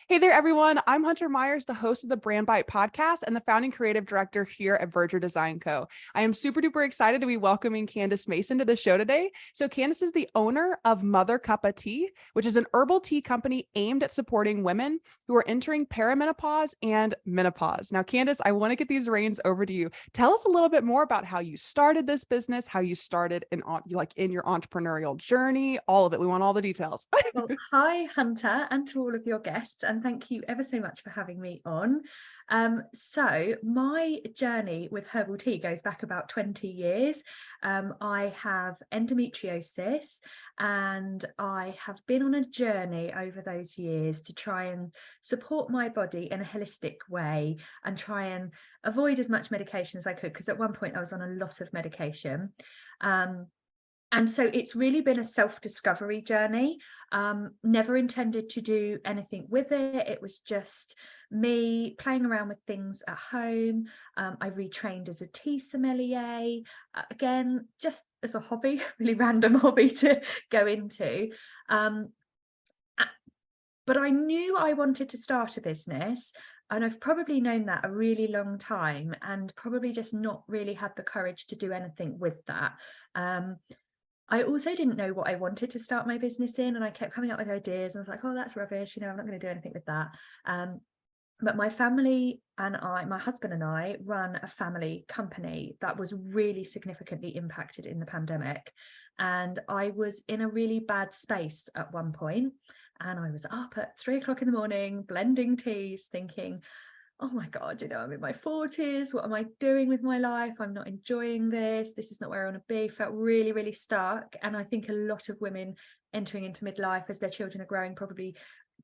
Hey there, everyone. I'm Hunter Myers, the host of the Brand Bite podcast and the founding creative director here at Verger Design Co. I am super duper excited to be welcoming Candice Mason to the show today. So Candice is the owner of Mother Cuppa Tea, which is an herbal tea company aimed at supporting women who are entering perimenopause and menopause. Now, Candice, I want to get these reins over to you. Tell us a little bit more about how you started this business, how you started in your entrepreneurial journey, all of it. We want all the details. Well, hi, Hunter, and to all of your guests, and thank you ever so much for having me on. So my journey with herbal tea goes back about 20 years. I have endometriosis, and I have been on a journey over those years to try and support my body in a holistic way and try and avoid as much medication as I could, because at one point I was on a lot of medication. And so it's really been a self-discovery journey. Never intended to do anything with it. It was just me playing around with things at home. I retrained as a tea sommelier, again, just as a hobby, really random hobby to go into. But I knew I wanted to start a business, and I've probably known that a really long time and probably just not really had the courage to do anything with that. I also didn't know what I wanted to start my business in, and I kept coming up with ideas and I was like, oh, that's rubbish, I'm not going to do anything with that. But my family and my husband and I run a family company that was really significantly impacted in the pandemic. And I was in a really bad space at one point, and I was up at 3 o'clock in the morning blending teas thinking, oh my God, I'm in my 40s. What am I doing with my life? I'm not enjoying this. This is not where I want to be. Felt really, really stuck. And I think a lot of women entering into midlife as their children are growing probably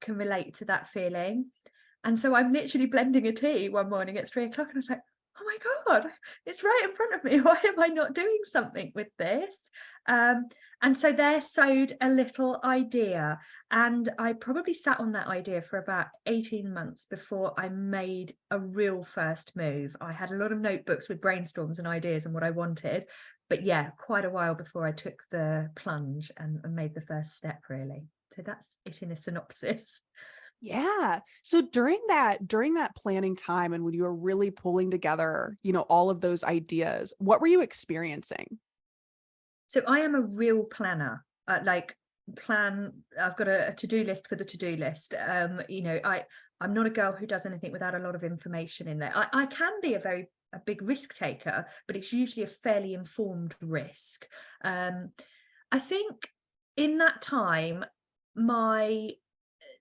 can relate to that feeling. And so I'm literally blending a tea one morning at 3 o'clock, and I was like, oh my God, it's right in front of me. Why am I not doing something with this? And so there sowed a little idea. And I probably sat on that idea for about 18 months before I made a real first move. I had a lot of notebooks with brainstorms and ideas and what I wanted. But yeah, quite a while before I took the plunge and made the first step, really. So that's it in a synopsis. Yeah. So during that planning time and when you were really pulling together, all of those ideas, what were you experiencing? So I am a real planner. I've got a to-do list for the to-do list. I'm not a girl who does anything without a lot of information in there. I can be a big risk taker, but it's usually a fairly informed risk. I think in that time, my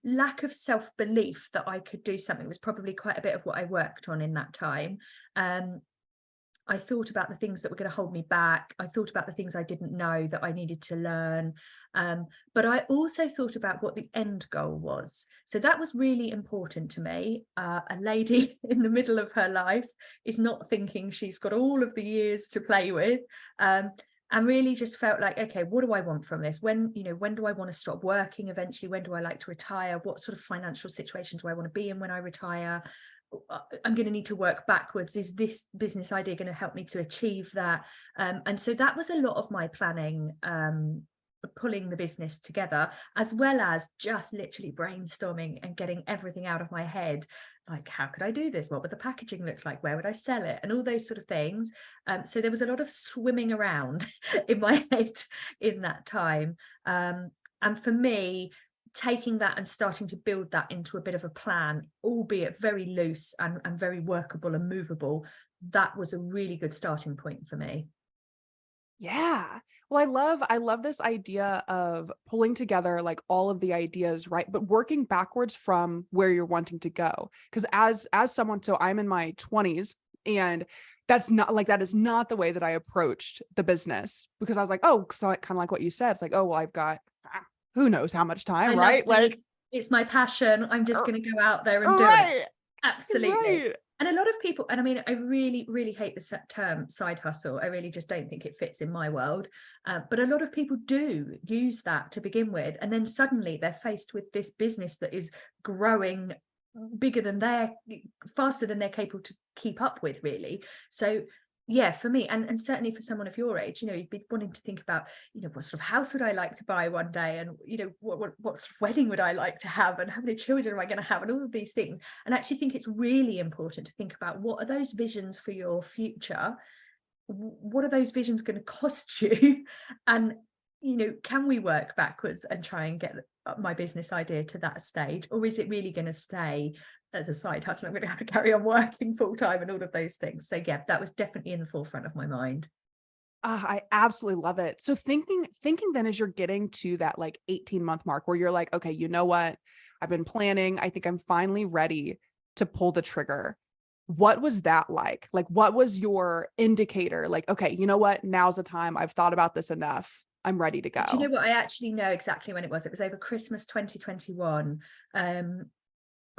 lack of self-belief that I could do something was probably quite a bit of what I worked on in that time. I thought about the things that were going to hold me back. I thought about the things I didn't know that I needed to learn. But I also thought about what the end goal was. So that was really important to me. A lady in the middle of her life is not thinking she's got all of the years to play with. And really just felt like, okay, what do I want from this? When do I want to stop working eventually? When do I like to retire? What sort of financial situation do I want to be in when I retire? I'm going to need to work backwards. Is this business idea going to help me to achieve that? And so that was a lot of my planning, pulling the business together, as well as just literally brainstorming and getting everything out of my head. Like, how could I do this? What would the packaging look like? Where would I sell it? And all those sort of things. So there was a lot of swimming around in my head in that time. And for me, taking that and starting to build that into a bit of a plan, albeit very loose and very workable and movable, that was a really good starting point for me. Yeah. Well, I love this idea of pulling together like all of the ideas, right? But working backwards from where you're wanting to go. Because as someone, so I'm in my 20s, and that is not the way that I approached the business, because I was like, oh, so kind of like what you said. It's like, oh, well, I've got who knows how much time, I love right? this. Like, It's my passion. I'm just going to go out there and do it. right, Absolutely. right. And a lot of people, and I mean, I really, really hate the term side hustle. I really just don't think it fits in my world. But a lot of people do use that to begin with. And then suddenly they're faced with this business that is growing faster than they're capable to keep up with, really. So Yeah, for me, and certainly for someone of your age, you'd be wanting to think about, what sort of house would I like to buy one day, and what sort of wedding would I like to have, and how many children am I going to have, and all of these things. And I actually think it's really important to think about, what are those visions for your future? What are those visions going to cost you? And can we work backwards and try and get my business idea to that stage, or is it really going to stay as a side hustle? I'm going to have to carry on working full time and all of those things. So yeah, that was definitely in the forefront of my mind. I absolutely love it. So thinking then, as you're getting to that like 18-month mark where you're like, okay, you know what? I've been planning. I think I'm finally ready to pull the trigger. What was that like? Like, what was your indicator? Like, okay, you know what? Now's the time. I've thought about this enough. I'm ready to Do you go. know what? I actually know exactly when it was. It was over Christmas 2021.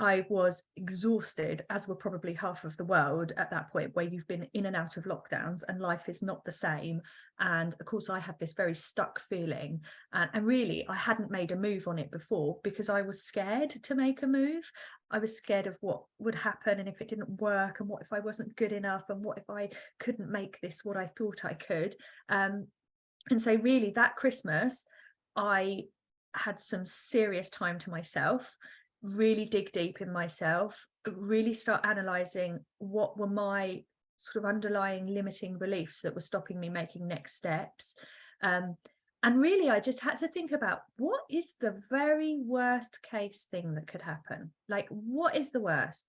I was exhausted, as were probably half of the world at that point, where you've been in and out of lockdowns and life is not the same. And of course, I had this very stuck feeling. And really, I hadn't made a move on it before because I was scared to make a move. I was scared of what would happen, and if it didn't work, and what if I wasn't good enough, and what if I couldn't make this what I thought I could. And so really that Christmas, I had some serious time to myself, really dig deep in myself, really start analysing what were my sort of underlying limiting beliefs that were stopping me making next steps. And really, I just had to think about, what is the very worst case thing that could happen? Like, what is the worst?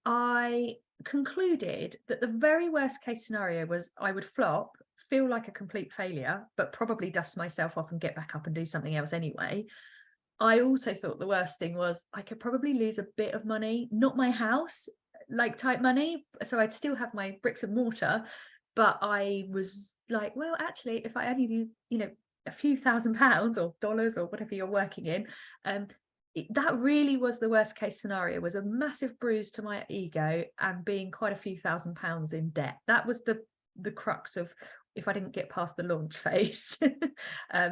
I concluded that the very worst case scenario was I would flop, feel like a complete failure, but probably dust myself off and get back up and do something else anyway. I also thought the worst thing was I could probably lose a bit of money, not my house, like type money. So I'd still have my bricks and mortar, but I was like, well, actually, if I only do, a few £1,000s or dollars or whatever you're working in, that really was the worst case scenario, was a massive bruise to my ego and being quite a few £1,000s in debt. That was the crux of if I didn't get past the launch phase.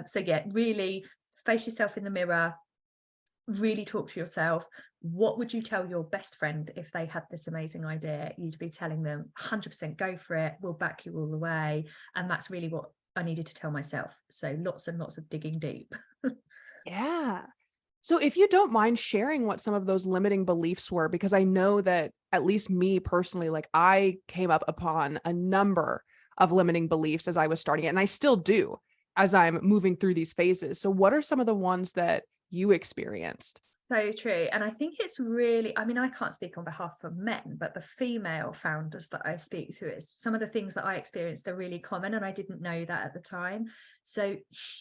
So yeah, really face yourself in the mirror, really talk to yourself. What would you tell your best friend if they had this amazing idea? You'd be telling them 100% go for it, we'll back you all the way. And that's really what I needed to tell myself. So lots and lots of digging deep. Yeah. So if you don't mind sharing what some of those limiting beliefs were, because I know that at least me personally, like I came up upon a number of limiting beliefs as I was starting it, and I still do as I'm moving through these phases. So what are some of the ones that you experienced? So true. And I think it's really, I mean, I can't speak on behalf of men, but the female founders that I speak to, is some of the things that I experienced are really common, and I didn't know that at the time. So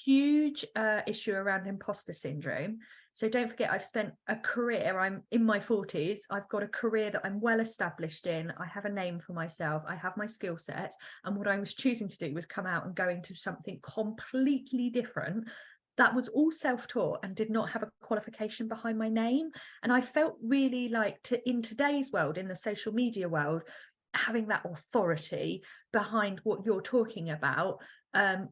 huge issue around imposter syndrome. So don't forget, I've spent a career, I'm in my 40s, I've got a career that I'm well established in, I have a name for myself, I have my skill sets, and what I was choosing to do was come out and go into something completely different that was all self-taught and did not have a qualification behind my name. And I felt really like, in today's world, in the social media world, having that authority behind what you're talking about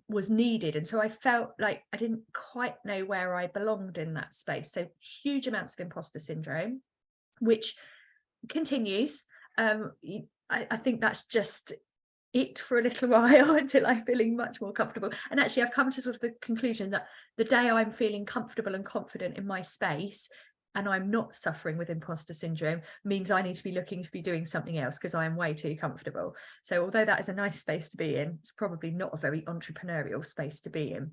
was needed. And so I felt like I didn't quite know where I belonged in that space. So huge amounts of imposter syndrome, which continues. I think that's just it for a little while until I'm feeling much more comfortable. And actually, I've come to sort of the conclusion that the day I'm feeling comfortable and confident in my space, and I'm not suffering with imposter syndrome, means I need to be looking to be doing something else, because I am way too comfortable. So although that is a nice space to be in, it's probably not a very entrepreneurial space to be in.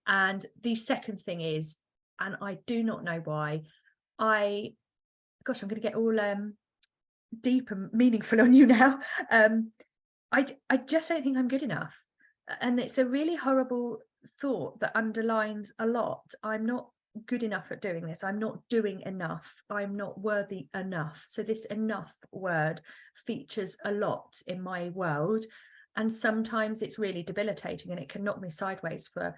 And the second thing is, and I do not know why, I'm going to get all deep and meaningful on you now. I just don't think I'm good enough. And it's a really horrible thought that underlines a lot. I'm not good enough at doing this. I'm not doing enough. I'm not worthy enough. So this enough word features a lot in my world. And sometimes it's really debilitating, and it can knock me sideways for,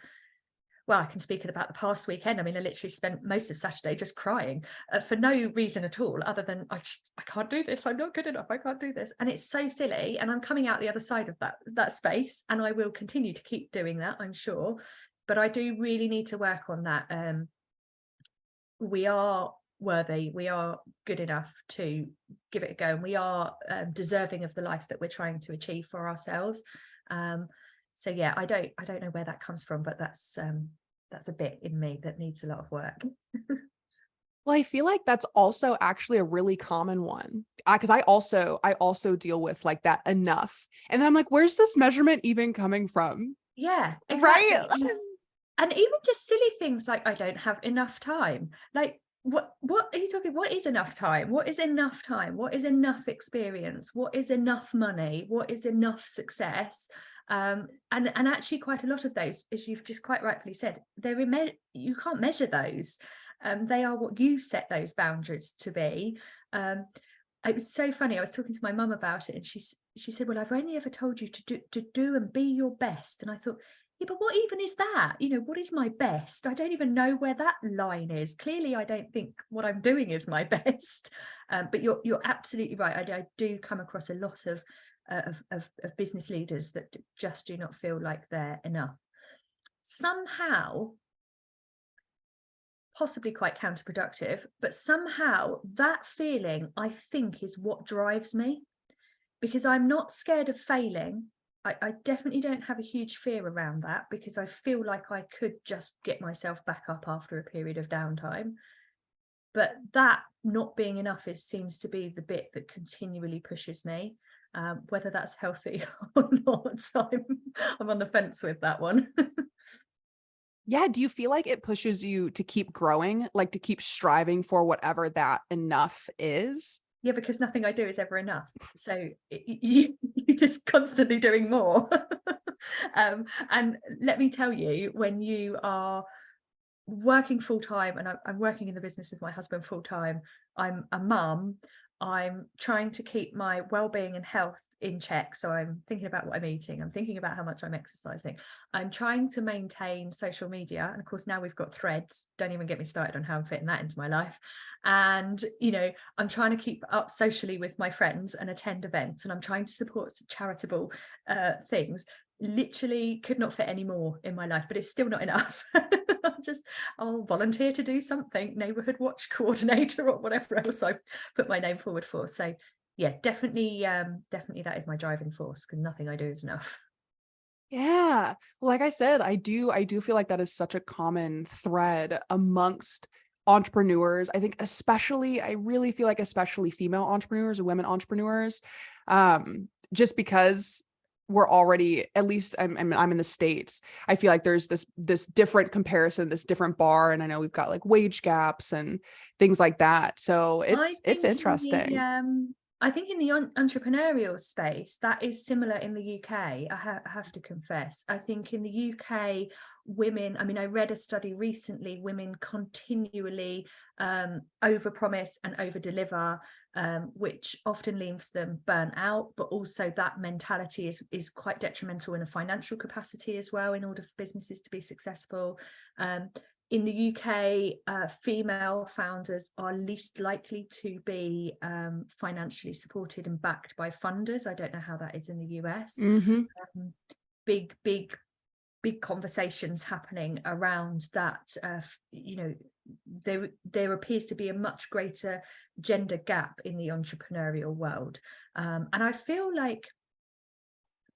well, I can speak about the past weekend. I mean, I literally spent most of Saturday just crying for no reason at all, other than I can't do this. I'm not good enough. I can't do this. And it's so silly. And I'm coming out the other side of that space. And I will continue to keep doing that, I'm sure. But I do really need to work on that. We are worthy, we are good enough to give it a go, and we are deserving of the life that we're trying to achieve for ourselves. So yeah, I don't know where that comes from, but that's a bit in me that needs a lot of work. Well, I feel like that's also actually a really common one, because I also deal with like that enough. And then I'm like, where's this measurement even coming from? Yeah, exactly. Right? And even just silly things like, I don't have enough time. Like, what are you talking? What is enough time? What is enough time? What is enough experience? What is enough money? What is enough success? And actually quite a lot of those, as you've just quite rightfully said, you can't measure those. They are what you set those boundaries to be. It was so funny. I was talking to my mum about it, and she said, well, I've only ever told you to do and be your best. And I thought, yeah, but what even is that? What is my best? I don't even know where that line is. Clearly, I don't think what I'm doing is my best. But you're absolutely right. I do come across a lot of business leaders that just do not feel like they're enough. Somehow, possibly quite counterproductive, but somehow that feeling, I think, is what drives me, because I'm not scared of failing. I definitely don't have a huge fear around that, because I feel like I could just get myself back up after a period of downtime. But that not being enough seems to be the bit that continually pushes me. Whether that's healthy or not, I'm on the fence with that one. Yeah. Do you feel like it pushes you to keep growing, like to keep striving for whatever that enough is? Yeah, because nothing I do is ever enough. So you're just constantly doing more. And let me tell you, when you are working full time, and I'm working in the business with my husband full time, I'm a mum, I'm trying to keep my well-being and health in check. So I'm thinking about what I'm eating, I'm thinking about how much I'm exercising, I'm trying to maintain social media, and of course now we've got Threads. Don't even get me started on how I'm fitting that into my life. And I'm trying to keep up socially with my friends and attend events, and I'm trying to support charitable things. Literally could not fit any more in my life, but it's still not enough. I'll volunteer to do something, neighborhood watch coordinator or whatever else I put my name forward for. So yeah, definitely that is my driving force, because nothing I do is enough. Yeah. Like I said, I do feel like that is such a common thread amongst entrepreneurs. I think I really feel like especially female entrepreneurs or women entrepreneurs, just because we're already, at least I'm in the States, I feel like there's this different comparison, this different bar. And I know we've got like wage gaps and things like that. So I it's think in interesting. the entrepreneurial space, that is similar in the UK. I have to confess. I think in the UK, women, I mean, I read a study recently, women continually overpromise and overdeliver, which often leaves them burnt out. But also that mentality is quite detrimental in a financial capacity as well, in order for businesses to be successful. In the UK, female founders are least likely to be financially supported and backed by funders. I don't know how that is in the US. Mm-hmm. Big conversations happening around that. There appears to be a much greater gender gap in the entrepreneurial world. And I feel like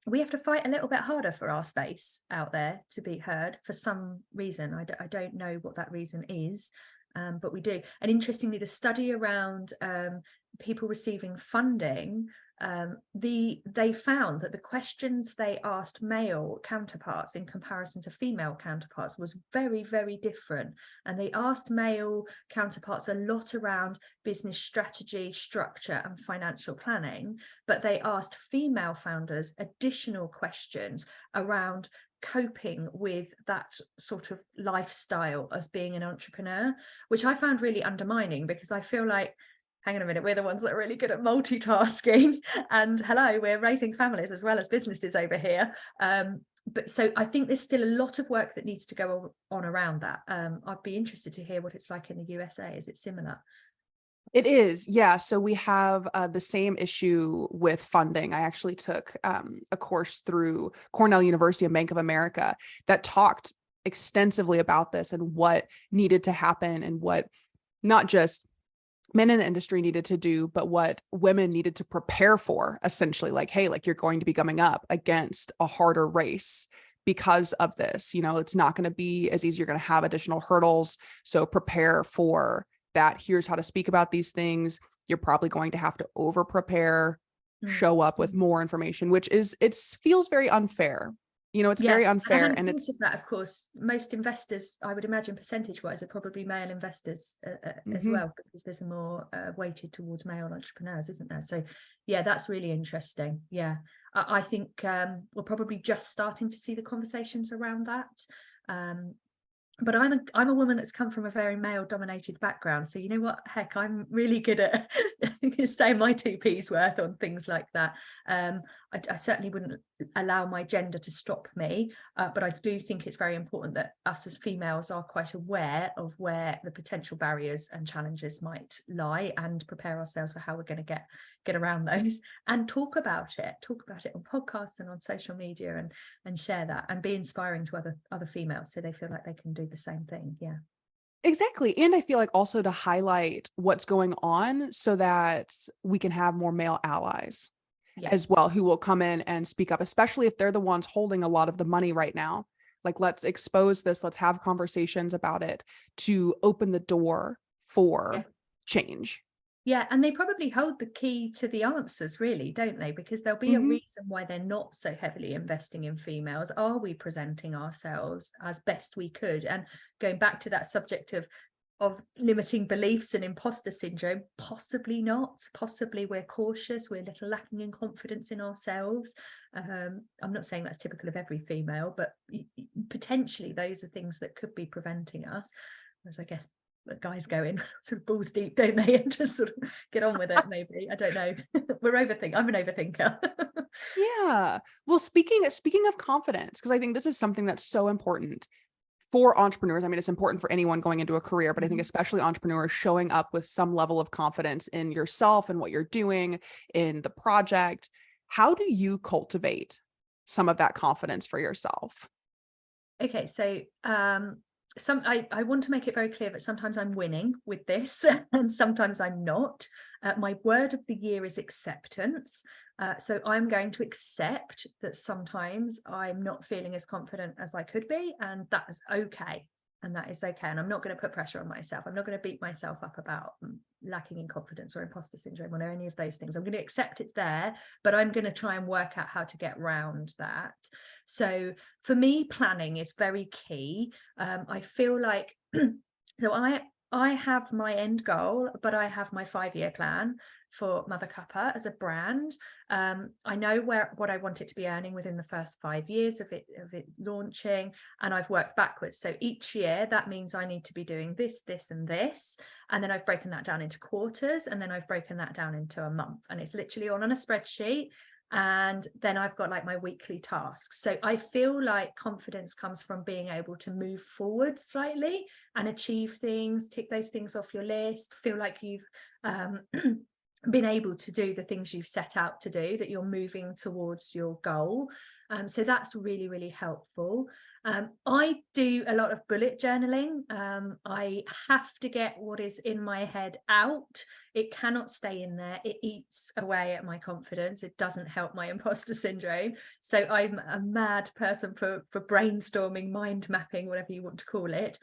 we have to fight a little bit harder for our space out there to be heard for some reason. I don't know what that reason is, but we do. And interestingly, the study around people receiving funding, they found that the questions they asked male counterparts in comparison to female counterparts was very, very different. And they asked male counterparts a lot around business strategy, structure, and financial planning, but they asked female founders additional questions around coping with that sort of lifestyle as being an entrepreneur, which I found really undermining, because I feel like, hang on a minute, we're the ones that are really good at multitasking, and hello, we're raising families as well as businesses over here. But so I think there's still a lot of work that needs to go on around that. I'd be interested to hear what it's like in the USA. Is it similar? It is. Yeah. So we have the same issue with funding. I actually took a course through Cornell University and Bank of America that talked extensively about this and what needed to happen and what not just men in the industry needed to do, but what women needed to prepare for, essentially. Like, hey, like, you're going to be coming up against a harder race because of this. It's not going to be as easy. You're going to have additional hurdles. So prepare for that. Here's how to speak about these things. You're probably going to have to over prepare, Mm. show up with more information, which feels very unfair. It's Yeah, very and I unfair. hadn't And thought it's, of that. Of course, most investors, I would imagine, percentage-wise, are probably male investors as mhm. well, because there's a more weighted towards male entrepreneurs, isn't there? So, yeah, that's really interesting. Yeah, I think we're probably just starting to see the conversations around that. But I'm a woman that's come from a very male dominated background, so you know what, heck, I'm really good at saying my 2p's worth on things like that. I certainly wouldn't allow my gender to stop me, but I do think it's very important that us as females are quite aware of where the potential barriers and challenges might lie, and prepare ourselves for how we're going to get around those, and talk about it on podcasts and on social media, and share that, and be inspiring to other females, so they feel like they can do the same thing. Yeah, Exactly. And I feel like also to highlight what's going on so that we can have more male allies as yes, well, who will come in and speak up, especially if they're the ones holding a lot of the money right now. Like, let's expose this, let's have conversations about it to open the door yeah. for change. Yeah, and they probably hold the key to the answers, really, don't they? Because there'll be a Mm-hmm. reason why they're not so heavily investing in females. Are we presenting ourselves as best we could? And going back to that subject of limiting beliefs and imposter syndrome, possibly not. Possibly we're cautious, we're a little lacking in confidence in ourselves. I'm not saying that's typical of every female, but potentially those are things that could be preventing us. Whereas I guess guys go in sort of balls deep, don't they, and just sort of get on with it. Maybe, I don't know. I'm an overthinker. Yeah. Well, speaking of confidence, because I think this is something that's so important for entrepreneurs. I mean, it's important for anyone going into a career, but I think Mhm. especially entrepreneurs showing up with some level of confidence in yourself and what you're doing in the project. How do you cultivate some of that confidence for yourself? Okay, so I want to make it very clear that sometimes I'm winning with this and sometimes I'm not. My word of the year is acceptance. So I'm going to accept that sometimes I'm not feeling as confident as I could be, and that is okay. And that is okay. And I'm not going to put pressure on myself. I'm not going to beat myself up about lacking in confidence or imposter syndrome or any of those things. I'm going to accept it's there, but I'm going to try and work out how to get around that. So for me, planning is very key. I feel like so I have my end goal, but I have my 5-year plan for Mother Cuppa as a brand. I know what I want it to be earning within the first 5 years of it launching, and I've worked backwards. So each year that means I need to be doing this, this, and this, and then I've broken that down into quarters, and then I've broken that down into a month, and it's literally all on a spreadsheet. And then I've got like my weekly tasks. So I feel like confidence comes from being able to move forward slightly and achieve things, tick those things off your list, feel like you've been able to do the things you've set out to do, that you're moving towards your goal. So that's really, really helpful. I do a lot of bullet journaling. I have to get what is in my head out. It cannot stay in there. It eats away at my confidence. It doesn't help my imposter syndrome. So I'm a mad person for brainstorming, mind mapping, whatever you want to call it.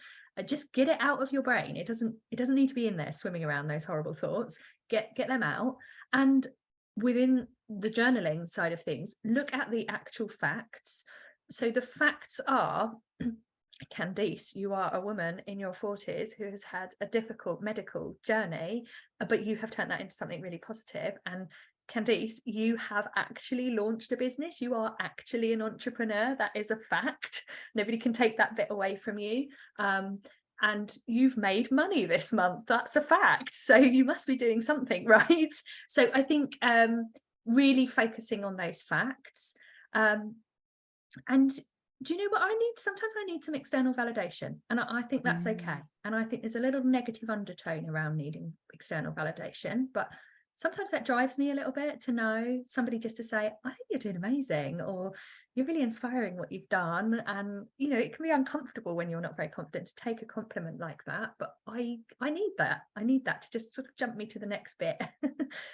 Just get it out of your brain. It doesn't need to be in there swimming around those horrible thoughts. Get them out. And within the journaling side of things, look at the actual facts. So the facts are, Candice, you are a woman in your 40s who has had a difficult medical journey, but you have turned that into something really positive. And Candice, you have actually launched a business. You are actually an entrepreneur. That is a fact. Nobody can take that bit away from you. And you've made money this month. That's a fact. So you must be doing something right. So I think really focusing on those facts. And do you know what I need? Sometimes I need some external validation, and I think that's okay. And I think there's a little negative undertone around needing external validation, but sometimes that drives me a little bit, to know somebody just to say, I think you're doing amazing, or you're really inspiring what you've done. And it can be uncomfortable when you're not very confident to take a compliment like that, but I need that to just sort of jump me to the next bit.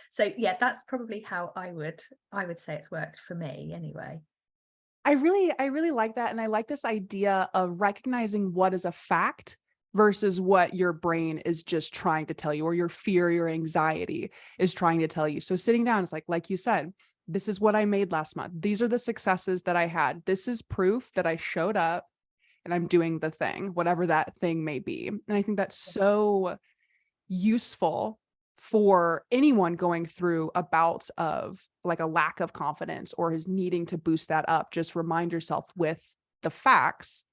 So yeah, that's probably how I would say it's worked for me anyway. I really like that. And I like this idea of recognizing what is a fact versus what your brain is just trying to tell you, or your fear, your anxiety is trying to tell you. So sitting down is like you said, this is what I made last month. These are the successes that I had. This is proof that I showed up and I'm doing the thing, whatever that thing may be. And I think that's so useful for anyone going through a bout of like a lack of confidence or is needing to boost that up. Just remind yourself with the facts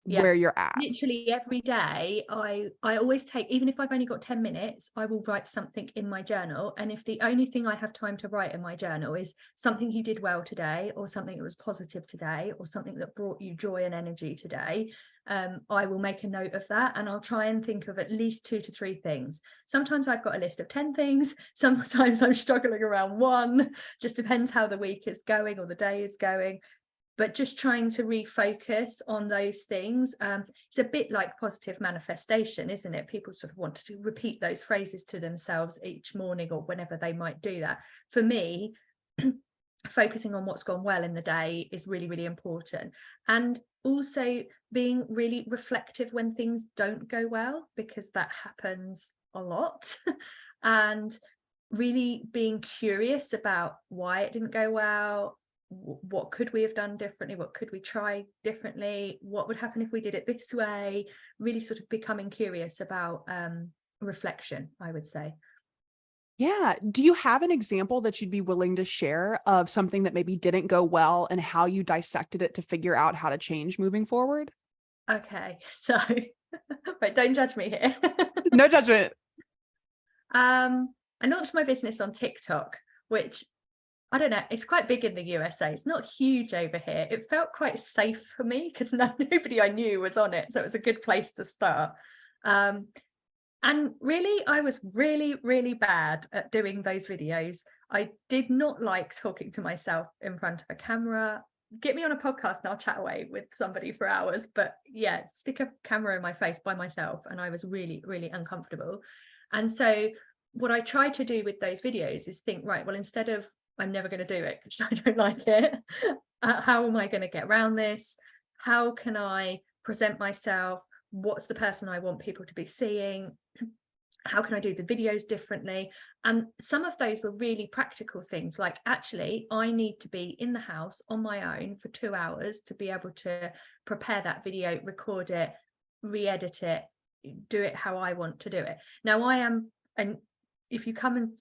Yeah, where you're at. literally every day I always take, even if I've only got 10 minutes, I will write something in my journal. And if the only thing I have time to write in my journal is something you did well today, or something that was positive today, or something that brought you joy and energy today, I will make a note of that, and I'll try and think of at least 2 to 3 things. Sometimes I've got a list of 10 things, sometimes I'm struggling around one, just depends how the week is going or the day is going. But just trying to refocus on those things. It's a bit like positive manifestation, isn't it? People sort of want to repeat those phrases to themselves each morning or whenever they might do that. For me, focusing on what's gone well in the day is really, really important. And also being really reflective when things don't go well, because that happens a lot. And really being curious about why it didn't go well. What could we have done differently? What could we try differently? What would happen if we did it this way? Really sort of becoming curious about reflection, I would say. Yeah. Do you have an example that you'd be willing to share of something that maybe didn't go well and how you dissected it to figure out how to change moving forward? Okay, so right, don't judge me here. No judgment. I launched my business on TikTok, which, I don't know, it's quite big in the USA. It's not huge over here. It felt quite safe for me because nobody I knew was on it. So it was a good place to start. And really, I was really, really bad at doing those videos. I did not like talking to myself in front of a camera. Get me on a podcast and I'll chat away with somebody for hours. But yeah, stick a camera in my face by myself, and I was really, really uncomfortable. And so what I tried to do with those videos is think, right, well, instead of I'm never going to do it because I don't like it, how am I going to get around this? How can I present myself? What's the person I want people to be seeing? How can I do the videos differently? And some of those were really practical things, like, actually, I need to be in the house on my own for 2 hours to be able to prepare that video, record it, re-edit it, do it how I want to do it. Now, I am, and if you come and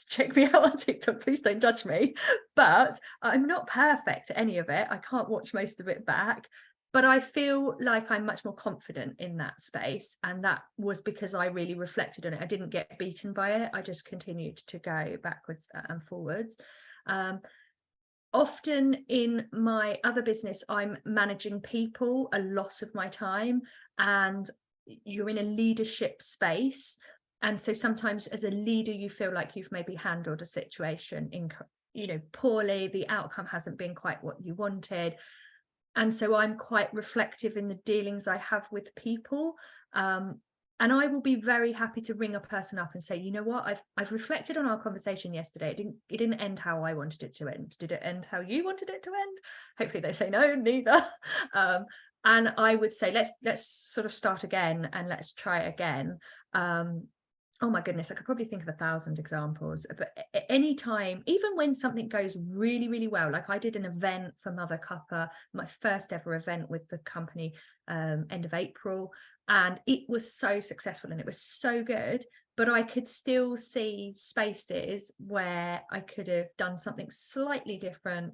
check me out on TikTok, please don't judge me, but I'm not perfect at any of it. I can't watch most of it back. But I feel like I'm much more confident in that space. And that was because I really reflected on it. I didn't get beaten by it. I just continued to go backwards and forwards. Often in my other business, I'm managing people a lot of my time, and you're in a leadership space. And so sometimes as a leader, you feel like you've maybe handled a situation poorly. The outcome hasn't been quite what you wanted. And so I'm quite reflective in the dealings I have with people. And I will be very happy to ring a person up and say, you know what, I've reflected on our conversation yesterday. It didn't end how I wanted it to end. Did it end how you wanted it to end? Hopefully they say no, neither. And I would say, let's sort of start again and let's try again. Oh my goodness, I could probably think of 1,000 examples. But any time, even when something goes really, really well, like I did an event for Mother Cuppa, my first ever event with the company, end of April, and it was so successful and it was so good. But I could still see spaces where I could have done something slightly different.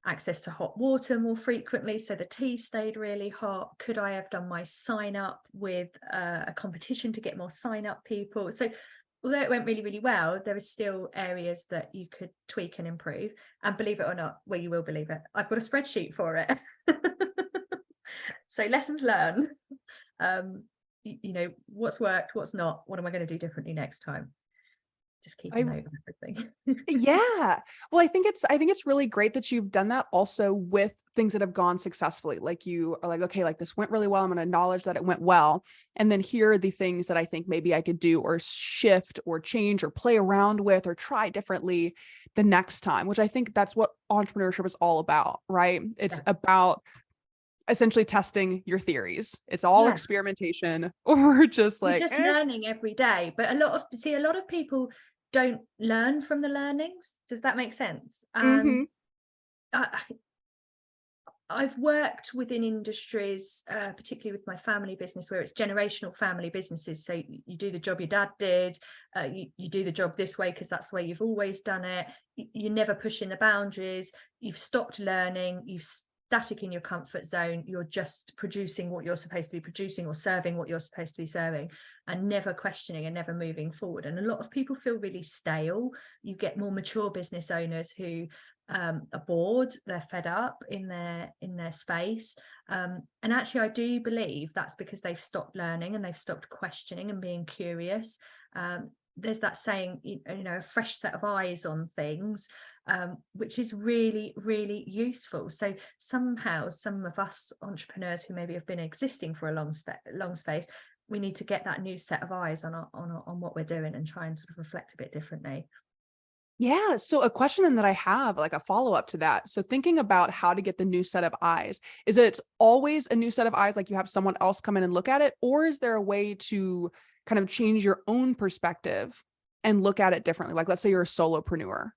Access to hot water more frequently, so the tea stayed really hot. Could I have done my sign up with a competition to get more sign up people? So although it went really, really well, there are still areas that you could tweak and improve. And believe it or not, well, you will believe it, I've got a spreadsheet for it. So lessons learned. What's worked, what's not, what am I going to do differently next time? just keep a I note of everything. Yeah. Well, I think it's really great that you've done that also with things that have gone successfully. Like you are like, okay, like this went really well. I'm going to acknowledge that it went well. And then here are the things that I think maybe I could do or shift or change or play around with or try differently the next time, which I think that's what entrepreneurship is all about, right? It's Yeah. about essentially testing your theories. It's all Yeah. experimentation or just You're like, just learning every day. But a lot of people don't learn from the learnings. Does that make sense? And mhm. I, I've worked within industries, particularly with my family business, where it's generational family businesses. So you do the job your dad did, you do the job this way because that's the way you've always done it. You're never pushing the boundaries. You've stopped learning. You've static in your comfort zone. You're just producing what you're supposed to be producing or serving what you're supposed to be serving, and never questioning and never moving forward. And a lot of people feel really stale. You get more mature business owners who are bored, they're fed up in their space, and actually I do believe that's because they've stopped learning and they've stopped questioning and being curious. There's that saying, a fresh set of eyes on things, which is really, really useful. So somehow some of us entrepreneurs who maybe have been existing for a long space, we need to get that new set of eyes on what we're doing and try and sort of reflect a bit differently. Yeah. So a question then that I have, like a follow-up to that. So thinking about how to get the new set of eyes, is it always a new set of eyes, like you have someone else come in and look at it? Or is there a way to kind of change your own perspective and look at it differently? Like, let's say you're a solopreneur,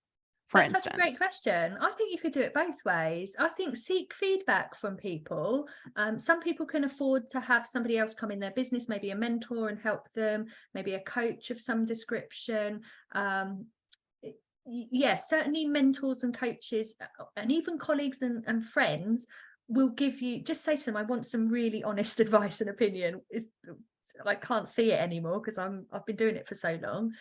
for That's such a great instance. question. I think you could do it both ways. I think seek feedback from people. Some people can afford to have somebody else come in their business, maybe a mentor, and help them, maybe a coach of some description. Yes, certainly mentors and coaches and even colleagues and friends will give you, just say to them, I want some really honest advice and opinion. I can't see it anymore because I've been doing it for so long.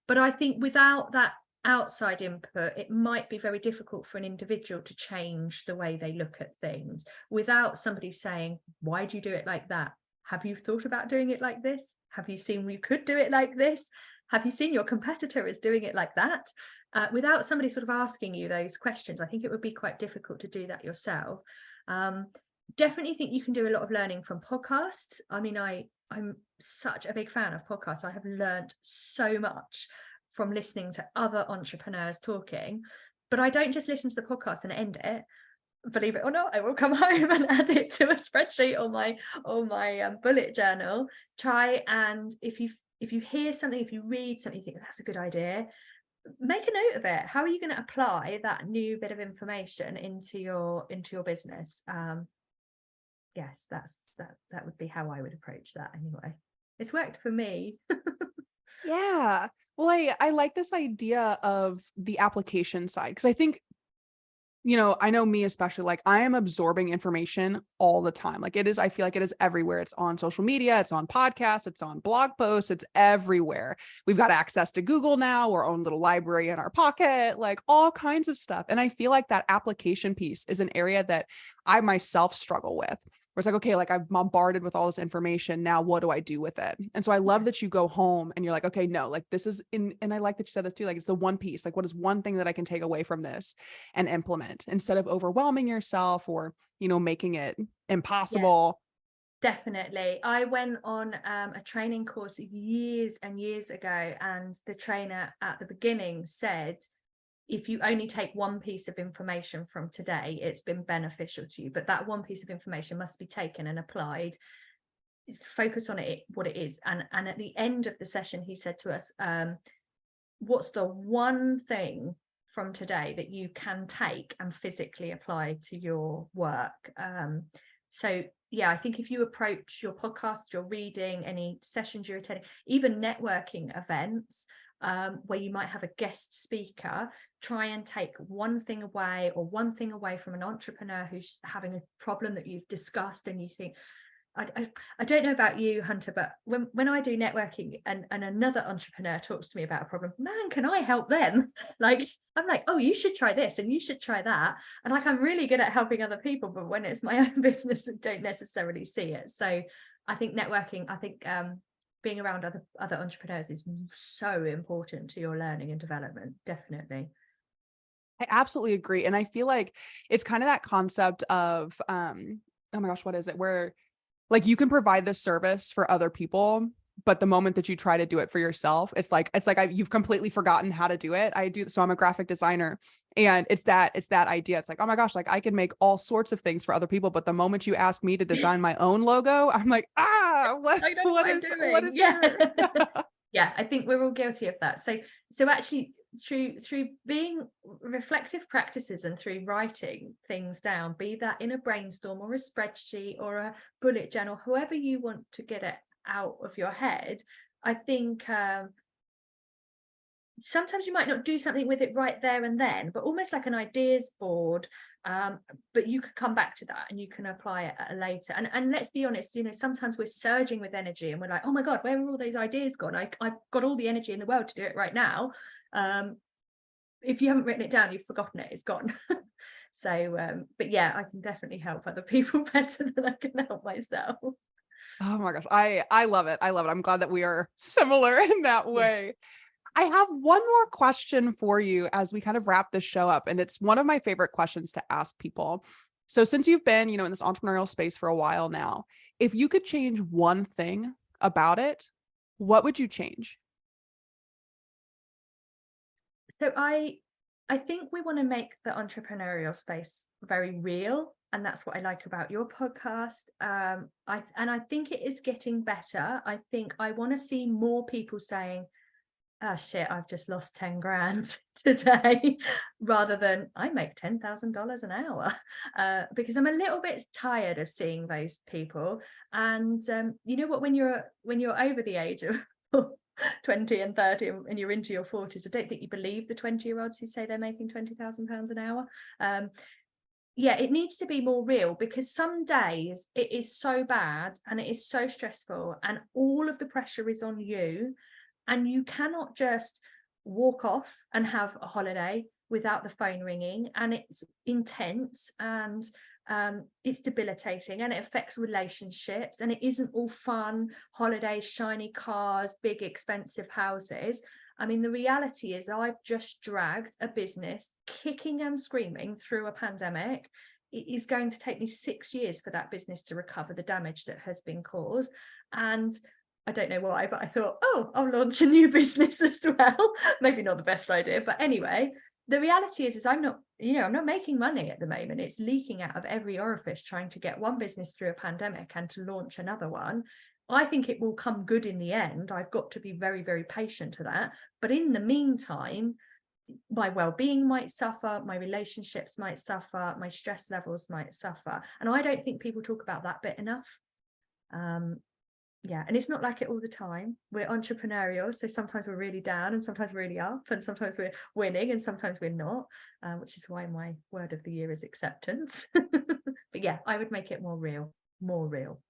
But I think without that outside input, it might be very difficult for an individual to change the way they look at things without somebody saying, why do you do it like that? Have you thought about doing it like this? Have you seen we could do it like this? Have you seen your competitor is doing it like that? Without somebody sort of asking you those questions, I think it would be quite difficult to do that yourself. Definitely think you can do a lot of learning from podcasts. I mean, I'm such a big fan of podcasts. I have learned so much from listening to other entrepreneurs talking, but I don't just listen to the podcast and end it. Believe it or not, I will come home and add it to a spreadsheet or my bullet journal. Try, and if you hear something, if you read something, you think that's a good idea, make a note of it. How are you going to apply that new bit of information into your business? Yes, that would be how I would approach that anyway. It's worked for me. Yeah. Well, I like this idea of the application side because I think, I know me especially, like I am absorbing information all the time. Like it is, I feel like it is everywhere. It's on social media, it's on podcasts, it's on blog posts, it's everywhere. We've got access to Google now, our own little library in our pocket, like all kinds of stuff. And I feel like that application piece is an area that I myself struggle with. Where it's like, okay, like I'm bombarded with all this information. Now, what do I do with it? And so I love that you go home and you're like, okay, no, like this is and I like that you said this too. Like it's the one piece. Like, what is one thing that I can take away from this and implement instead of overwhelming yourself or, making it Yeah, impossible. definitely. I went on a training course years and years ago, and the trainer at the beginning said, if you only take one piece of information from today, it's been beneficial to you, but that one piece of information must be taken and applied. Focus on it, what it is. And at the end of the session, he said to us, what's the one thing from today that you can take and physically apply to your work? So yeah, I think if you approach your podcast, your reading, any sessions you're attending, even networking events, where you might have a guest speaker, try and take one thing away from an entrepreneur who's having a problem that you've discussed, and you think, I don't know about you, Hunter, but when I do networking and another entrepreneur talks to me about a problem, man, can I help them? Like, I'm like, oh, you should try this and you should try that. And like, I'm really good at helping other people, but when it's my own business, I don't necessarily see it. So I think networking, being around other entrepreneurs is so important to your learning and development. Definitely. I absolutely agree. And I feel like it's kind of that concept of, oh my gosh, what is it? Where like you can provide this service for other people, but the moment that you try to do it for yourself, you've completely forgotten how to do it. So I'm a graphic designer, and it's that idea. It's like, oh my gosh, like I can make all sorts of things for other people, but the moment you ask me to design my own logo, I'm like, what I don't know what I'm what doing. is Yeah. here? Yeah, I think we're all guilty of that. So actually through being reflective practices and through writing things down, be that in a brainstorm or a spreadsheet or a bullet journal, however you want to get it out of your head, I think sometimes you might not do something with it right there and then, but almost like an ideas board. But you could come back to that and you can apply it at a later. And let's be honest, you know, sometimes we're surging with energy and we're like, oh my God, where are all those ideas gone? I've got all the energy in the world to do it right now. If you haven't written it down, you've forgotten it, it's gone. But yeah, I can definitely help other people better than I can help myself. Oh my gosh. I love it. I love it. I'm glad that we are similar in that Yeah. way. I have one more question for you as we kind of wrap this show up, and it's one of my favorite questions to ask people. So since you've been, in this entrepreneurial space for a while now, if you could change one thing about it, what would you change? So I think we want to make the entrepreneurial space very real, and that's what I like about your podcast. I think it is getting better. I think I want to see more people saying, oh shit, I've just lost 10 grand today, rather than I make $10,000 an hour, because I'm a little bit tired of seeing those people. And you know what, when you're over the age of 20 and 30 and you're into your 40s, I don't think you believe the 20-year-olds who say they're making £20,000 an hour. Yeah, it needs to be more real, because some days it is so bad and it is so stressful and all of the pressure is on you. And you cannot just walk off and have a holiday without the phone ringing, and it's intense and it's debilitating and it affects relationships, and it isn't all fun, holidays, shiny cars, big expensive houses. I mean, the reality is I've just dragged a business kicking and screaming through a pandemic. It is going to take me 6 years for that business to recover the damage that has been caused. And I don't know why, but I thought, oh, I'll launch a new business as well. Maybe not the best idea, but anyway, the reality is I'm not making money at the moment. It's leaking out of every orifice trying to get one business through a pandemic and to launch another one. I think it will come good in the end. I've got to be very, very patient to that. But in the meantime, my well-being might suffer, my relationships might suffer, my stress levels might suffer. And I don't think people talk about that bit enough. Yeah, and it's not like it all the time. We're entrepreneurial, so sometimes we're really down and sometimes we're really up, and sometimes we're winning and sometimes we're not, which is why my word of the year is acceptance. But yeah, I would make it more real, more real.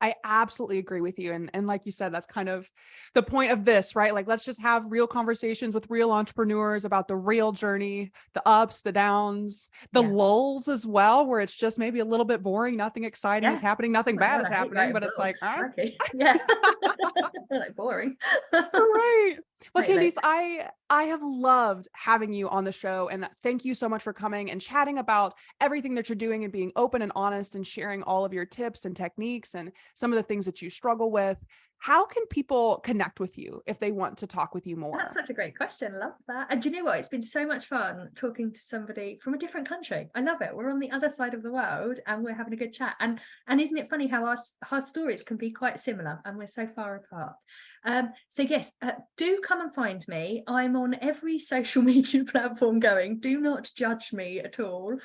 I absolutely agree with you. And like you said, that's kind of the point of this, right? Like, let's just have real conversations with real entrepreneurs about the real journey, the ups, the downs, the lulls as well, where it's just maybe a little bit boring. Nothing exciting is happening. Nothing bad is happening, but it's like, yeah, like boring. Right. Well, Totally. Candice, I have loved having you on the show, and thank you so much for coming and chatting about everything that you're doing and being open and honest and sharing all of your tips and techniques and some of the things that you struggle with. How can people connect with you if they want to talk with you more? That's such a great question. Love that. And do you know what? It's been so much fun talking to somebody from a different country. I love it. We're on the other side of the world and we're having a good chat. And isn't it funny how our stories can be quite similar and we're so far apart? So yes, do come and find me. I'm on every social media platform going. Do not judge me at all.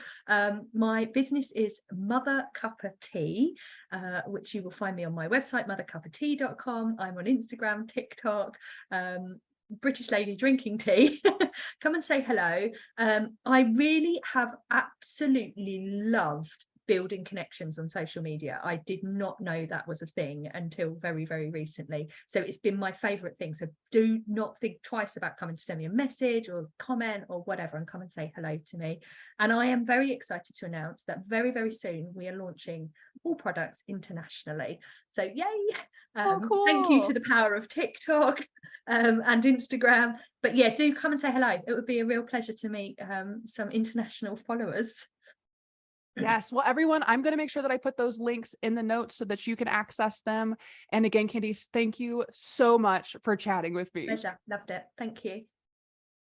My business is Mother Cuppa Tea, which you will find me on my website, mothercuppatea.com. I'm on Instagram, TikTok, British lady drinking tea. Come and say hello. I really have absolutely loved building connections on social media. I did not know that was a thing until very, very recently. So it's been my favorite thing. So do not think twice about coming to send me a message or comment or whatever, and come and say hello to me. And I am very excited to announce that very, very soon we are launching all products internationally. So yay. Cool. Thank you to the power of TikTok and Instagram. But yeah, do come and say hello. It would be a real pleasure to meet some international followers. Yes. Well, everyone, I'm going to make sure that I put those links in the notes so that you can access them. And again, Candice, thank you so much for chatting with me. Pleasure. Loved it. Thank you.